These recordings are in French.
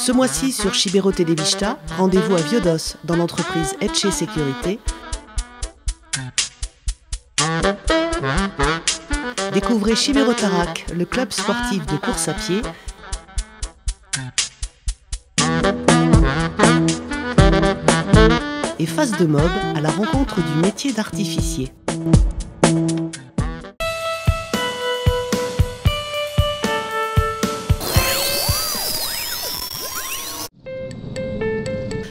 Ce mois-ci sur Chibero Televista, rendez-vous à Viodos dans l'entreprise Etche Sécurité. Découvrez Chibero Tarak, le club sportif de course à pied. Et Face de Mob à la rencontre du métier d'artificier.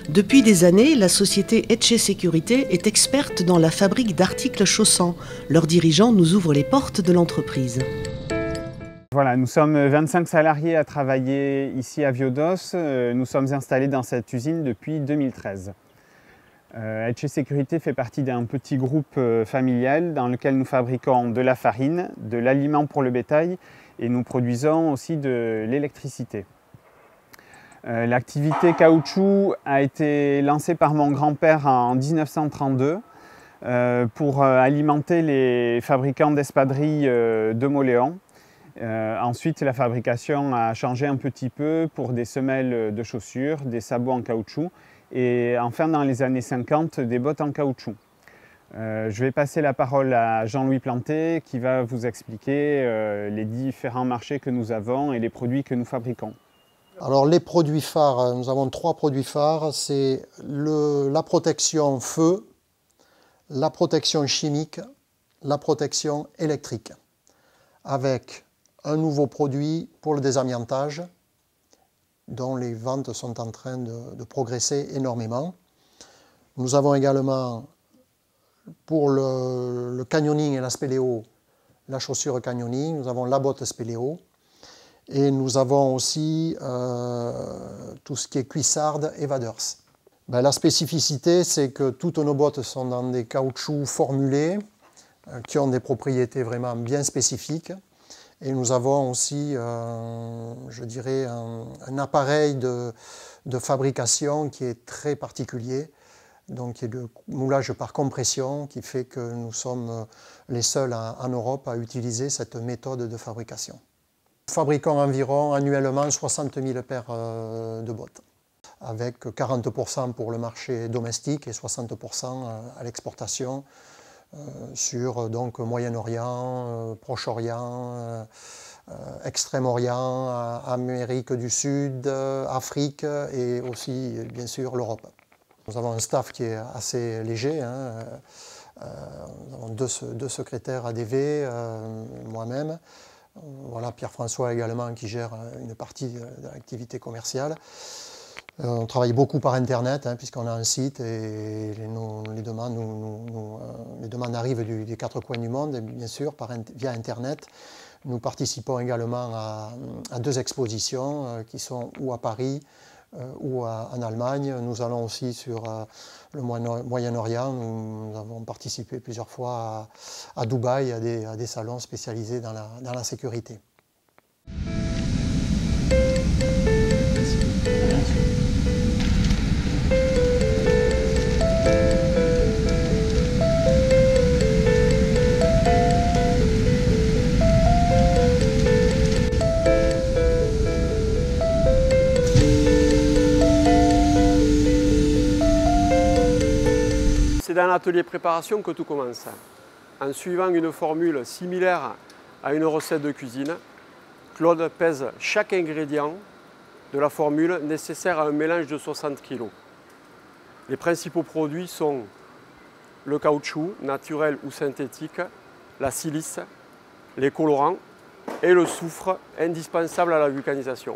Depuis des années, la société Etche Sécurité est experte dans la fabrique d'articles chaussants. Leurs dirigeants nous ouvrent les portes de l'entreprise. Voilà, nous sommes 25 salariés à travailler ici à Viodos. Nous sommes installés dans cette usine depuis 2013. Etche Sécurité fait partie d'un petit groupe familial dans lequel nous fabriquons de la farine, de l'aliment pour le bétail et nous produisons aussi de l'électricité. L'activité caoutchouc a été lancée par mon grand-père en 1932 pour alimenter les fabricants d'espadrilles de Mauléon. Ensuite, la fabrication a changé un petit peu pour des semelles de chaussures, des sabots en caoutchouc et enfin dans les années 50, des bottes en caoutchouc. Je vais passer la parole à Jean-Louis Planté qui va vous expliquer les différents marchés que nous avons et les produits que nous fabriquons. Alors les produits phares, nous avons 3 produits phares, c'est la protection feu, la protection chimique, la protection électrique, avec un nouveau produit pour le désamiantage, dont les ventes sont en train de progresser énormément. Nous avons également pour le canyoning et la spéléo, la chaussure canyoning, nous avons la botte spéléo. Et nous avons aussi tout ce qui est cuissarde et waders. La spécificité, c'est que toutes nos bottes sont dans des caoutchoucs formulés qui ont des propriétés vraiment bien spécifiques. Et nous avons aussi, je dirais, un appareil de fabrication qui est très particulier, donc qui est le moulage par compression, qui fait que nous sommes les seuls en Europe à utiliser cette méthode de fabrication. Nous fabriquons environ annuellement 60 000 paires de bottes, avec 40% pour le marché domestique et 60% à l'exportation sur donc Moyen-Orient, Proche-Orient, Extrême-Orient, Amérique du Sud, Afrique et aussi bien sûr l'Europe. Nous avons un staff qui est assez léger. Nous avons deux secrétaires ADV, moi-même. Voilà, Pierre-François également qui gère une partie de l'activité commerciale. On travaille beaucoup par Internet puisqu'on a un site et les demandes arrivent des 4 coins du monde, et bien sûr via Internet. Nous participons également à 2 expositions qui sont ou à Paris ou en Allemagne. Nous allons aussi sur le Moyen-Orient. Nous avons participé plusieurs fois à Dubaï à des salons spécialisés dans la sécurité. C'est dans l'atelier préparation que tout commence. En suivant une formule similaire à une recette de cuisine, Claude pèse chaque ingrédient de la formule nécessaire à un mélange de 60 kg. Les principaux produits sont le caoutchouc, naturel ou synthétique, la silice, les colorants et le soufre, indispensable à la vulcanisation.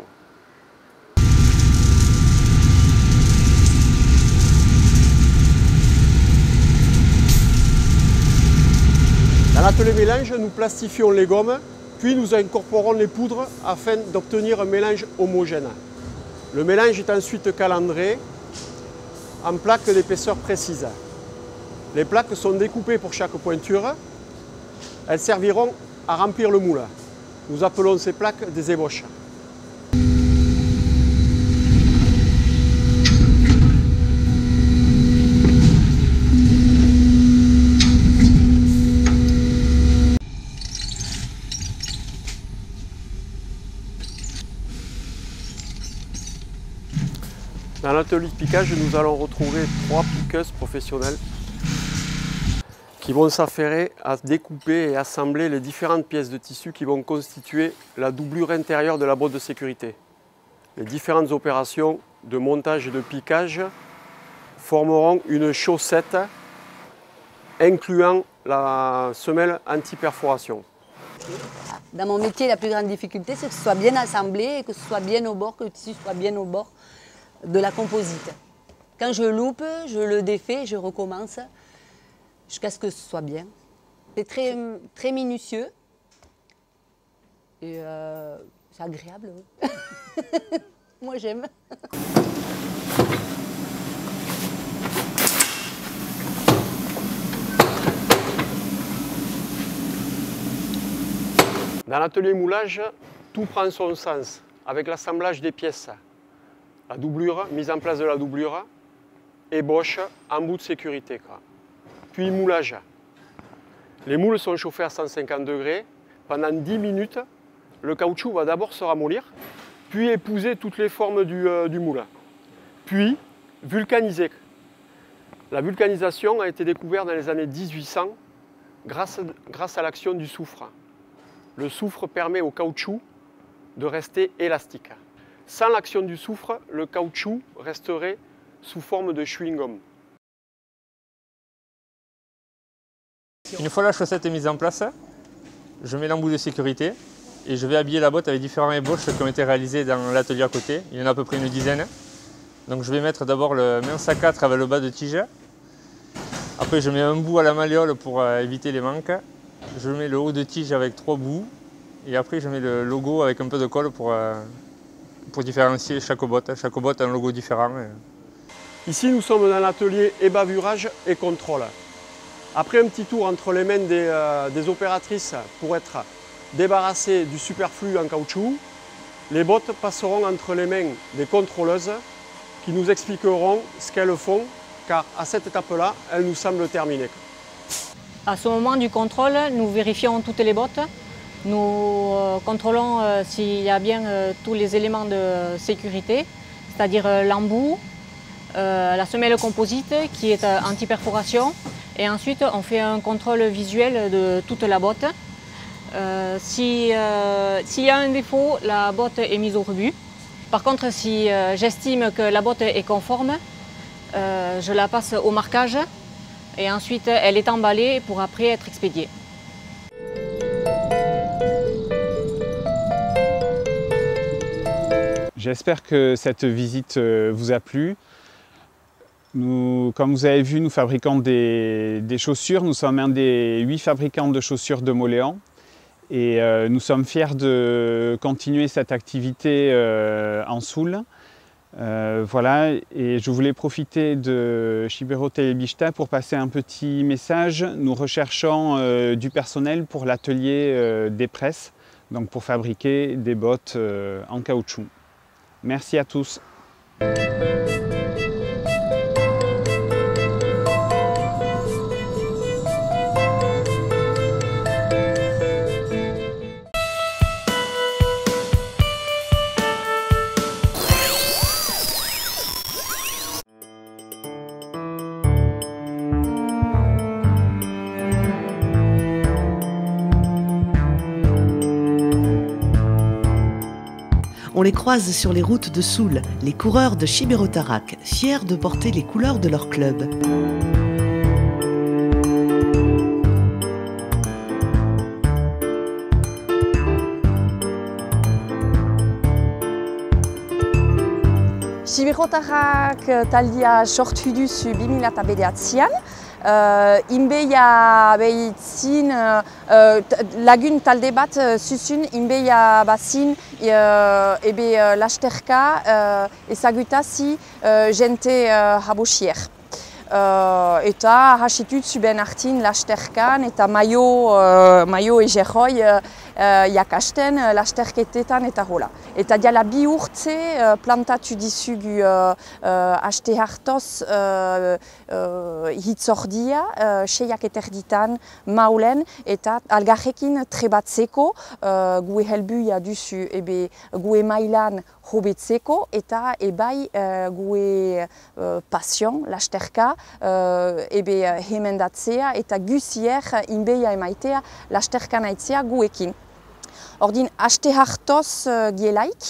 Dans l'atelier mélange, nous plastifions les gommes, puis nous incorporons les poudres afin d'obtenir un mélange homogène. Le mélange est ensuite calandré en plaques d'épaisseur précise. Les plaques sont découpées pour chaque pointure. Elles serviront à remplir le moule. Nous appelons ces plaques des ébauches. Dans l'atelier de piquage, nous allons retrouver 3 piqueuses professionnelles qui vont s'affairer à découper et assembler les différentes pièces de tissu qui vont constituer la doublure intérieure de la botte de sécurité. Les différentes opérations de montage et de piquage formeront une chaussette incluant la semelle anti-perforation. Dans mon métier, la plus grande difficulté, c'est que ce soit bien assemblé et que ce soit bien au bord, que le tissu soit bien au bord de la composite. Quand je loupe, je le défais, je recommence jusqu'à ce que ce soit bien. C'est très minutieux et c'est agréable. Oui. Moi, j'aime. Dans l'atelier moulage, tout prend son sens avec l'assemblage des pièces. La doublure, mise en place de la doublure, ébauche, embout de sécurité. Puis moulage. Les moules sont chauffés à 150 degrés. Pendant 10 minutes, le caoutchouc va d'abord se ramollir, puis épouser toutes les formes du moule. Puis vulcaniser. La vulcanisation a été découverte dans les années 1800 grâce à l'action du soufre. Le soufre permet au caoutchouc de rester élastique. Sans l'action du soufre, le caoutchouc resterait sous forme de chewing-gum. Une fois la chaussette est mise en place, je mets l'embout de sécurité et je vais habiller la botte avec différents ébauches qui ont été réalisées dans l'atelier à côté. Il y en a à peu près une dizaine. Donc je vais mettre d'abord le mince A4 avec le bas de tige. Après je mets un bout à la malléole pour éviter les manques. Je mets le haut de tige avec 3 bouts. Et après je mets le logo avec un peu de colle pour différencier chaque botte. Chaque botte a un logo différent. Ici nous sommes dans l'atelier ébavurage et contrôle. Après un petit tour entre les mains des opératrices pour être débarrassées du superflu en caoutchouc, les bottes passeront entre les mains des contrôleuses qui nous expliqueront ce qu'elles font, car à cette étape-là, elles nous semblent terminées. À ce moment du contrôle, nous vérifions toutes les bottes. Nous contrôlons s'il y a bien tous les éléments de sécurité, c'est-à-dire l'embout, la semelle composite qui est anti-perforation. Et ensuite, on fait un contrôle visuel de toute la botte. S'il y a un défaut, la botte est mise au rebut. Par contre, si j'estime que la botte est conforme, je la passe au marquage et ensuite elle est emballée pour après être expédiée. J'espère que cette visite vous a plu. Comme vous avez vu, nous fabriquons des chaussures. Nous sommes un des 8 fabricants de chaussures de Mauléon. Et nous sommes fiers de continuer cette activité en Soule. Voilà, et je voulais profiter de Chibero Telebista pour passer un petit message. Nous recherchons du personnel pour l'atelier des presses, donc pour fabriquer des bottes en caoutchouc. Merci à tous. On les croise sur les routes de Soule, les coureurs de Chibero Tarak, fiers de porter les couleurs de leur club. Chibero Tarak taldia sortu duzu 2009an, inbeia behitzin lagun talde bat zuzun inbeia bazin ebe lasterka ezagutazi jente habosier. Eta hasitud zuben hartin lasterkan eta maio egerroi jakasten lasterketetan eta hola. Eta diala 2 urte plantatu dizugu haste hartoz hitzordia, 6 eterditan maulen eta algarrekin trebatzeko gue helbuia duzu ebe gue mailan hobetzeko eta ebai gue pasion, lasterka, hemendatzea eta guzier inbeia emaitea lasterka naitzea guekin. Ordin, aste hartoz gielaik,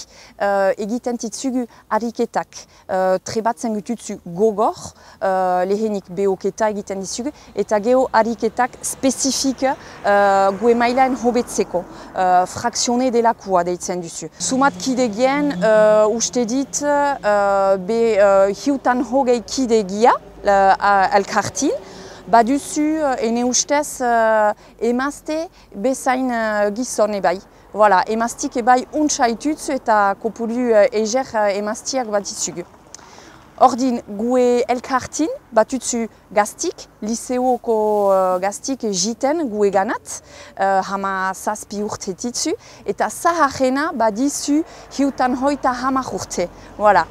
egiten titzugu ariketak, trebatzen gututzu gogor, lehenik behoketa egiten ditzugu, eta geho ariketak spezifik gue mailan hobetzeko, frakzione delakua deitzen duzu. Sumat kidegien, uste dit, hiutan hogei kidegia, elkartin, baduzu, ene ustez, emazte bezain gizon ebai. Voilà, emaztik ebai untsaitutzu eta kopuru eger emaztiak bat ditzugu. Ordin, gue elkartin batutzu gaztik, liseoko gaztik jiten gue ganat, hama zazpi urte ditzu, eta zaharrena badizu hiutan hoita hamar urte. Voilà,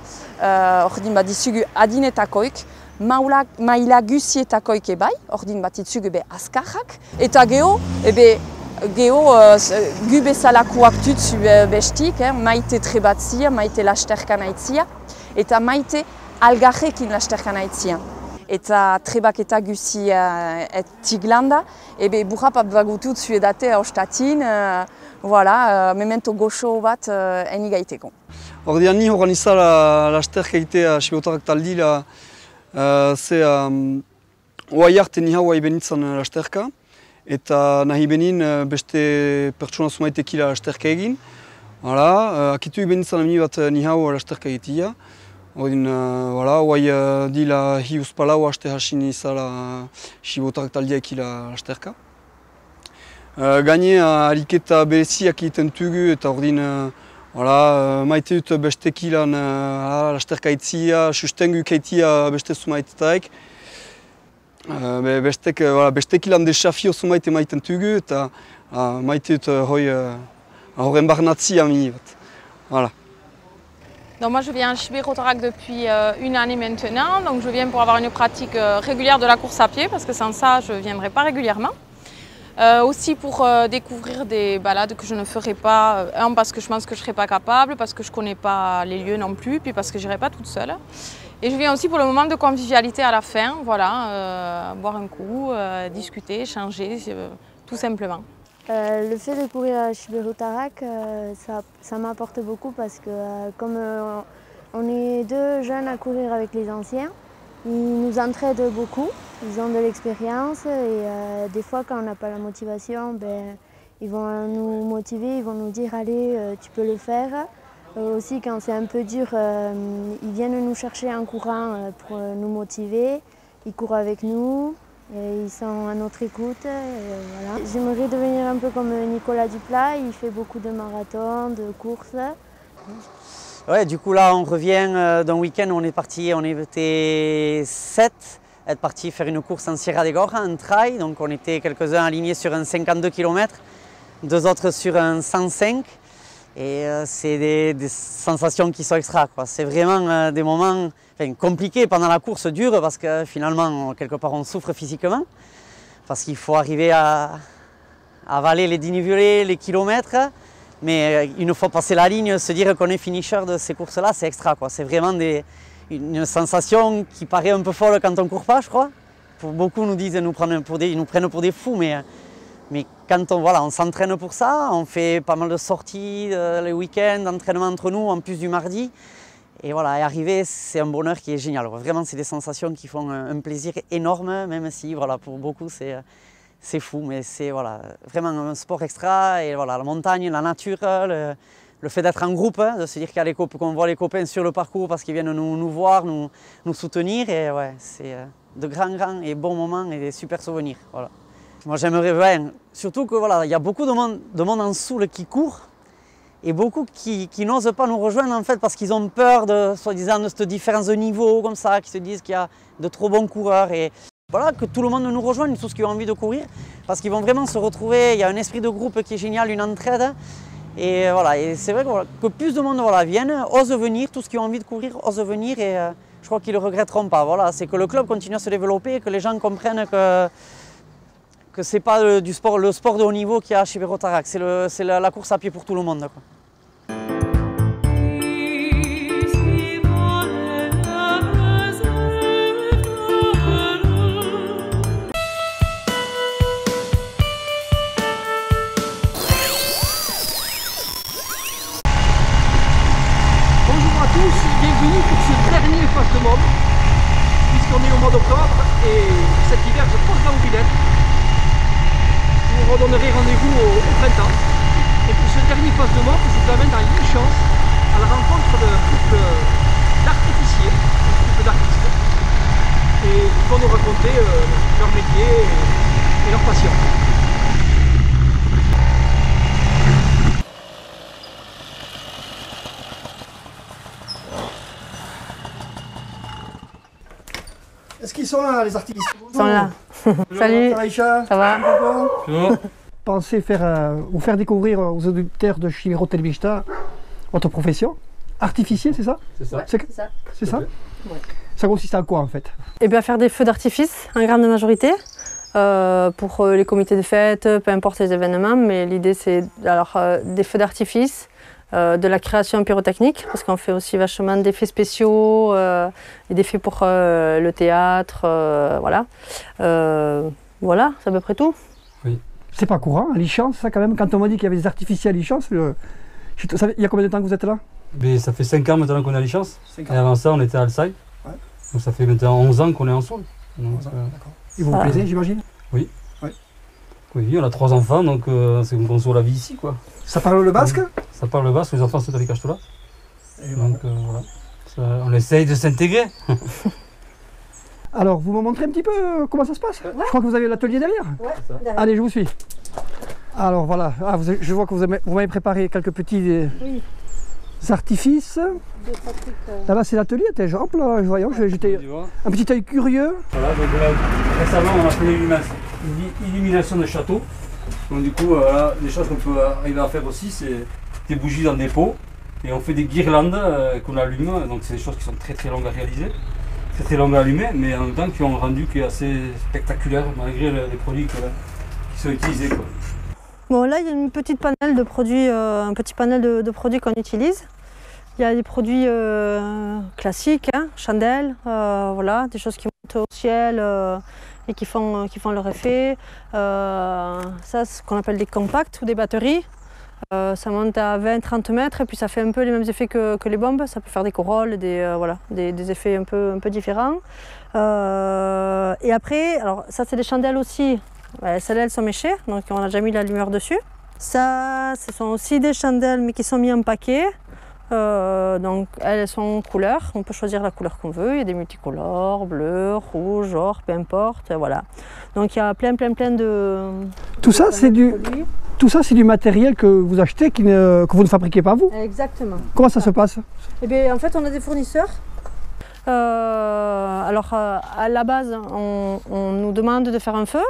ordin badizugu adinetakoik, maila guzietakoik ebai, ordin bat ditzugu be askarrak, eta geho, gu bezalakoak tutzu bestik, maite trebatzia, maite lasterka naitzia, eta maite algarrekin lasterka naitzia. Eta trebak eta guzi tiglanda, burrap bagututzu edate ostatin, memento goxo bat eni gaiteko. Ordean ni organiza lasterka egitea Siberotarrak taldi, oai arte ni hau benitzen lasterka. Eta nahi benin beste pertsona zumaitekila lasterka egin. Akitu benitzen amini bat ni hau lasterka egitea. Oai dila hi uzpalau haste hasin izala Siberotarrak taldia ekila lasterka. Gaine ariketa bereziak egiten tugu eta ordin maite dut beste kilan lasterka egitea, sustengu keitia beste zumaitetaik. Beste kilan desafio zumaite maiten tugu eta maite dut horren barnatzia mini bat. Voilà. Donc moi je viens à Siberotarrak depuis une année maintenant, donc je viens pour avoir une pratique régulière de la course à pied parce que sans ça je ne viendrai pas régulièrement. Aussi pour découvrir des balades que je ne ferai pas, parce que je pense que je ne serai pas capable, parce que je ne connais pas les lieux non plus, puis parce que je n'irai pas toute seule. Et je viens aussi pour le moment de convivialité à la fin, voilà, boire un coup, discuter, échanger, tout simplement. Le fait de courir à Siberotarrak, ça m'apporte beaucoup parce que comme on est deux jeunes à courir avec les anciens, ils nous entraident beaucoup, ils ont de l'expérience et des fois quand on n'a pas la motivation, ils vont nous motiver, ils vont nous dire allez tu peux le faire. Aussi quand c'est un peu dur, ils viennent nous chercher en courant pour nous motiver, ils courent avec nous. Et ils sont à notre écoute. Voilà. J'aimerais devenir un peu comme Nicolas Duplat, il fait beaucoup de marathons, de courses. Ouais, du coup là on revient d'un week-end, on était 7, être parti faire une course en Sierra de Gorra, un trail, donc on était quelques-uns alignés sur un 52 km, deux autres sur un 105. Et c'est des sensations qui sont extra. C'est vraiment des moments compliqués pendant la course, durs, parce que finalement, quelque part, on souffre physiquement. Parce qu'il faut arriver à avaler les dénivelés, les kilomètres. Mais une fois passé la ligne, se dire qu'on est finisher de ces courses-là, c'est extra. C'est vraiment une sensation qui paraît un peu folle quand on ne court pas, je crois. Pour beaucoup nous disent, ils nous prennent pour des fous, mais quand on s'entraîne pour ça, on fait pas mal de sorties les week-ends, d'entraînement entre nous, en plus du mardi. Et voilà, et arriver, c'est un bonheur qui est génial. Vraiment, c'est des sensations qui font un plaisir énorme, même si pour beaucoup, c'est fou. Mais c'est vraiment un sport extra. Et voilà, la montagne, la nature, le fait d'être en groupe, de se dire qu'on voit les copains sur le parcours parce qu'ils viennent nous voir, nous soutenir. Et ouais, c'est de grands et bons moments et des super souvenirs. Voilà. Moi j'aimerais, surtout que il y a beaucoup de monde en Soule qui court et beaucoup qui n'osent pas nous rejoindre en fait parce qu'ils ont peur soi-disant de cette différence de niveau comme ça, qui se disent qu'il y a de trop bons coureurs et voilà, que tout le monde nous rejoigne, tous ceux qui ont envie de courir parce qu'ils vont vraiment se retrouver, il y a un esprit de groupe qui est génial, une entraide et voilà, et c'est vrai que plus de monde viennent, osent venir, tous ceux qui ont envie de courir osent venir et je crois qu'ils ne le regretteront pas, voilà, c'est que le club continue à se développer, que les gens comprennent que ce n'est pas le sport de haut niveau qu'il y a à Siberotarrak, c'est la course à pied pour tout le monde, quoi. tous, bienvenue pour ce dernier Fast Mob, puisqu'on est au mois d'octobre et cet hiver je pose la mobilette. Je vous redonnerai rendez-vous au printemps. Et pour ce dernier Fast Mob, je vous amène dans l'Île-Chance à la rencontre de couple d'artificiers, un couple d'artistes, et qui vont nous raconter leur métier et leur passion. Est-ce qu'ils sont là, les artistes? Ils sont là. Salut. Aïcha. Ça va? Pensez vous faire découvrir aux auditeurs de Chibero Telebista votre profession. Artificier, c'est ça? C'est ça. C'est ça? Ouais. Ça consiste en quoi en fait? Eh bien, faire des feux d'artifice en grande majorité pour les comités de fête, peu importe les événements, mais l'idée c'est des feux d'artifice, de la création pyrotechnique, parce qu'on fait aussi vachement d'effets spéciaux, et d'effets pour le théâtre, voilà. Voilà, c'est à peu près tout. Oui. C'est pas courant, à l'Île-Chance, ça quand même, quand on m'a dit qu'il y avait des artificiers à l'Île-Chance, il y a combien de temps que vous êtes là? Mais ça fait 5 ans maintenant qu'on est à l'Île-Chance. Et avant ça, on était à Alsaï. Ouais. Donc ça fait maintenant 11 ans qu'on est ensemble. Et vous vous plaisez, j'imagine? Oui. Ouais. Oui, on a 3 enfants, donc c'est qu'on conçoit la vie ici, quoi. Ça parle le basque? Ça parle le basque, les enfants sont avec Castola. Donc voilà, on essaye de s'intégrer. Alors, vous me montrez un petit peu comment ça se passe? Ouais. Je crois que vous avez l'atelier derrière. Ouais, derrière. Allez, je vous suis. Alors voilà, je vois que vous m'avez préparé quelques petits artifices. Là-bas, c'est l'atelier, t'es genre, là, voyons, je vais jeter un petit œil curieux. Voilà, donc là, récemment, on a fait l'illumination de château. Donc du coup, voilà, des choses qu'on peut arriver à faire aussi, c'est des bougies dans des pots. Et on fait des guirlandes qu'on allume, donc c'est des choses qui sont très très longues à réaliser. Très longues à allumer, mais en même temps qui ont un rendu qui est assez spectaculaire malgré les produits qui sont utilisés, quoi. Bon, là il y a une petite panel de produits, un petit panel de produits qu'on utilise. Il y a des produits classiques, hein, chandelles, voilà, des choses qui montent au ciel et qui font leur effet. Ça, c'est ce qu'on appelle des compacts ou des batteries. Ça monte à 20-30 mètres et puis ça fait un peu les mêmes effets que les bombes. Ça peut faire des corolles, des effets un peu différents. Et après, alors ça c'est des chandelles aussi. Celles-là elles sont méchées, donc on a déjà mis la lumière dessus. Ça, ce sont aussi des chandelles mais qui sont mis en paquet. Donc elles sont en couleur, on peut choisir la couleur qu'on veut. Il y a des multicolores, bleu, rouge, or, peu importe, voilà. Donc il y a plein de... Tout ça c'est du matériel que vous achetez, que vous ne fabriquez pas vous? Exactement. Comment ça se passe? Eh bien, en fait, on a des fournisseurs. Alors, à la base, on nous demande de faire un feu.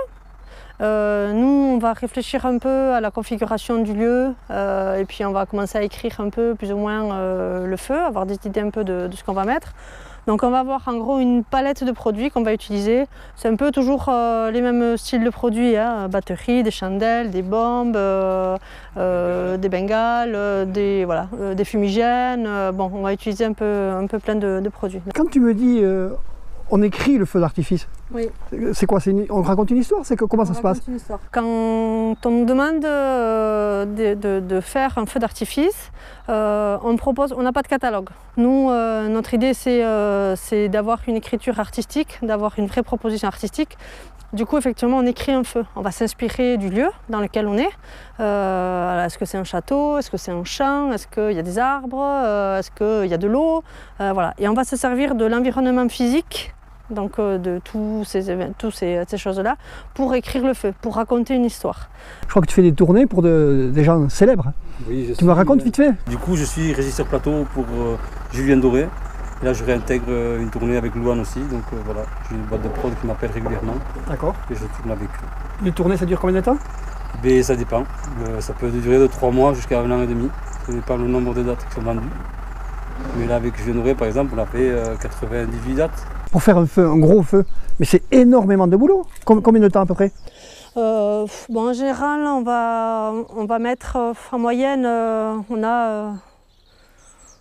Nous, on va réfléchir un peu à la configuration du lieu et puis on va commencer à écrire un peu, plus ou moins, le feu, avoir des idées un peu de ce qu'on va mettre. Donc on va avoir en gros une palette de produits qu'on va utiliser. C'est un peu toujours les mêmes styles de produits, hein, batteries, des chandelles, des bombes, des bengales, des fumigènes. Bon, on va utiliser un peu plein de produits. Quand tu me dis on écrit le feu d'artifice, oui. C'est quoi? On raconte une histoire? Comment ça se passe? Quand on nous demande de faire un feu d'artifice, on n'a pas de catalogue. Nous, notre idée c'est d'avoir une écriture artistique, d'avoir une vraie proposition artistique. Du coup, effectivement, on écrit un feu. On va s'inspirer du lieu dans lequel on est. Est-ce que c'est un château? Est-ce que c'est un champ? Est-ce qu'il y a des arbres? Est-ce qu'il y a de l'eau? Voilà. Et on va se servir de l'environnement physique, donc de toutes ces choses-là, pour écrire le feu, pour raconter une histoire. Je crois que tu fais des tournées pour des gens célèbres. Oui, tu me racontes vite fait? Du coup, je suis régisseur plateau pour Julien Doré. Et là, je réintègre une tournée avec Louane aussi, donc voilà, j'ai une boîte de prod qui m'appelle régulièrement. D'accord. Et je tourne avec eux. Une tournée, ça dure combien de temps? Mais ça dépend. Ça peut durer de 3 mois jusqu'à 1 an et demi. Ça dépend le nombre de dates qui sont vendues. Mais là, avec Julien Doré, par exemple, on a fait 98 dates. Pour faire un feu, un gros feu, mais c'est énormément de boulot. Combien de temps à peu près? Bon, en général, on va mettre en moyenne, on a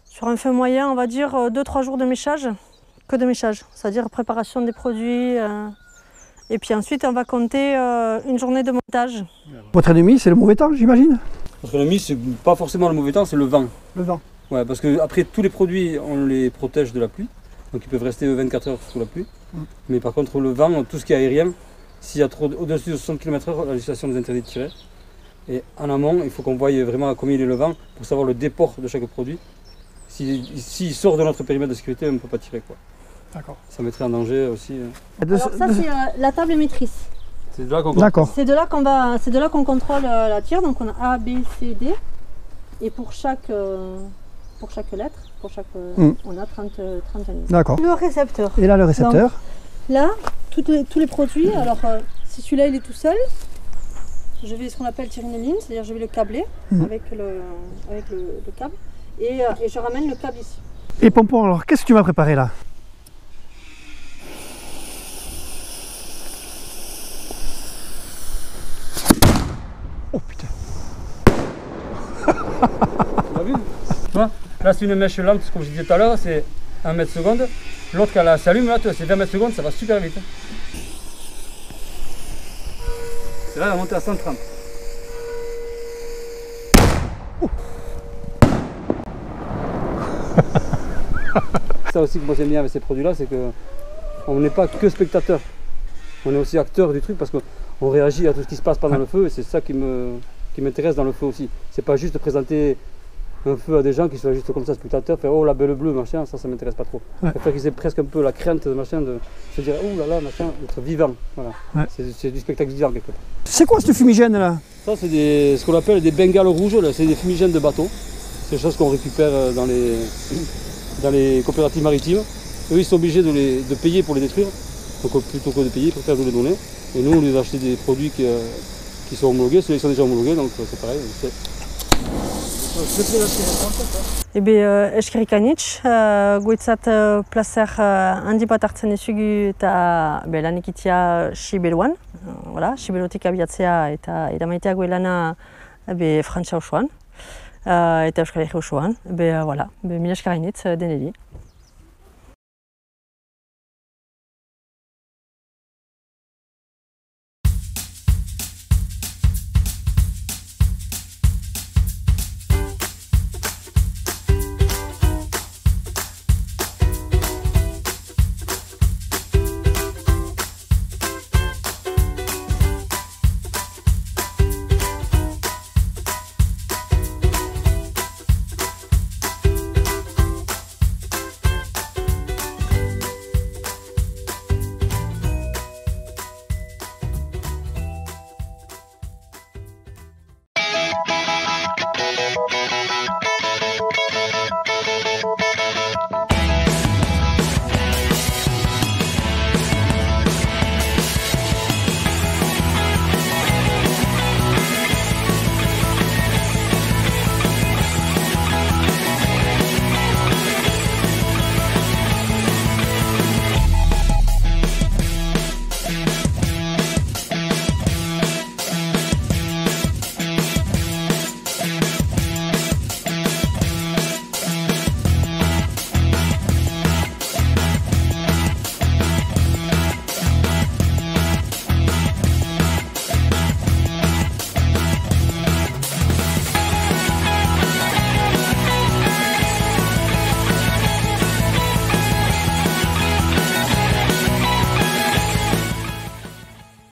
sur un feu moyen, on va dire 2-3 jours de méchage, que de méchage, c'est-à-dire préparation des produits. Et puis ensuite, on va compter une journée de montage. Votre ennemi, c'est le mauvais temps, j'imagine? Notre ennemi, c'est pas forcément le mauvais temps, c'est le vent. Le vent. Ouais, parce que après tous les produits, on les protège de la pluie, donc ils peuvent rester 24 heures sous la pluie. Mais par contre le vent, tout ce qui est aérien, s'il y a trop au-dessus de 60 km/h, la législation nous interdit de tirer. Et en amont, il faut qu'on voie vraiment à combien il est le vent pour savoir le déport de chaque produit. S'il sort de notre périmètre de sécurité, on ne peut pas tirer, quoi. D'accord. Ça mettrait en danger aussi. Alors ça c'est la table émettrice. C'est de là qu'on C'est de là qu'on contrôle la tire. Donc on a A, B, C, D. Et pour chaque lettre, on a 30 lignes. D'accord. Le récepteur. Et là le récepteur. Donc, là, tous les produits. Alors si celui-là il est tout seul, je vais ce qu'on appelle tirer une ligne, c'est-à-dire je vais le câbler avec le câble et je ramène le câble ici. Et Pompon, alors qu'est-ce que tu m'as préparé là? Oh putain. Tu as vu? Tu vois, là c'est une mèche lente, comme je disais tout à l'heure, c'est 1 mètre seconde. L'autre quand elle s'allume, là c'est 20 mètres secondes, ça va super vite. C'est là, elle va monter à 130. Ça aussi que moi j'aime bien avec ces produits-là, c'est qu'on n'est pas que spectateur. On est aussi acteur du truc parce qu'on réagit à tout ce qui se passe pendant le feu et c'est ça qui m'intéresse dans le feu aussi. C'est pas juste de présenter un feu à des gens qui soient juste comme ça spectateurs, faire oh la belle bleue, machin, ça m'intéresse pas trop. Je préfère qu'ils aient presque un peu la crainte machin, de se dire oh là là, machin, d'être vivant. Voilà. Ouais. C'est du spectacle vivant quelque part. C'est quoi ce fumigène là? Ça c'est ce qu'on appelle des bengales rouges, c'est des fumigènes de bateau. C'est des choses qu'on récupère dans les coopératives maritimes. Eux ils sont obligés de payer pour les détruire. Donc plutôt que de payer, ils préfèrent nous les donner. Et nous on les a acheté des produits qui sont homologués, ceux-là ils sont déjà homologués, donc c'est pareil. Eskerrik goitzat placer handi bat hartzen dizugu eta lan ekitea Siberuan, Siberutik abiatzea eta eramaitea goelana Frantsia osoan eta Euskal Herria osoan. Mila esker deneri.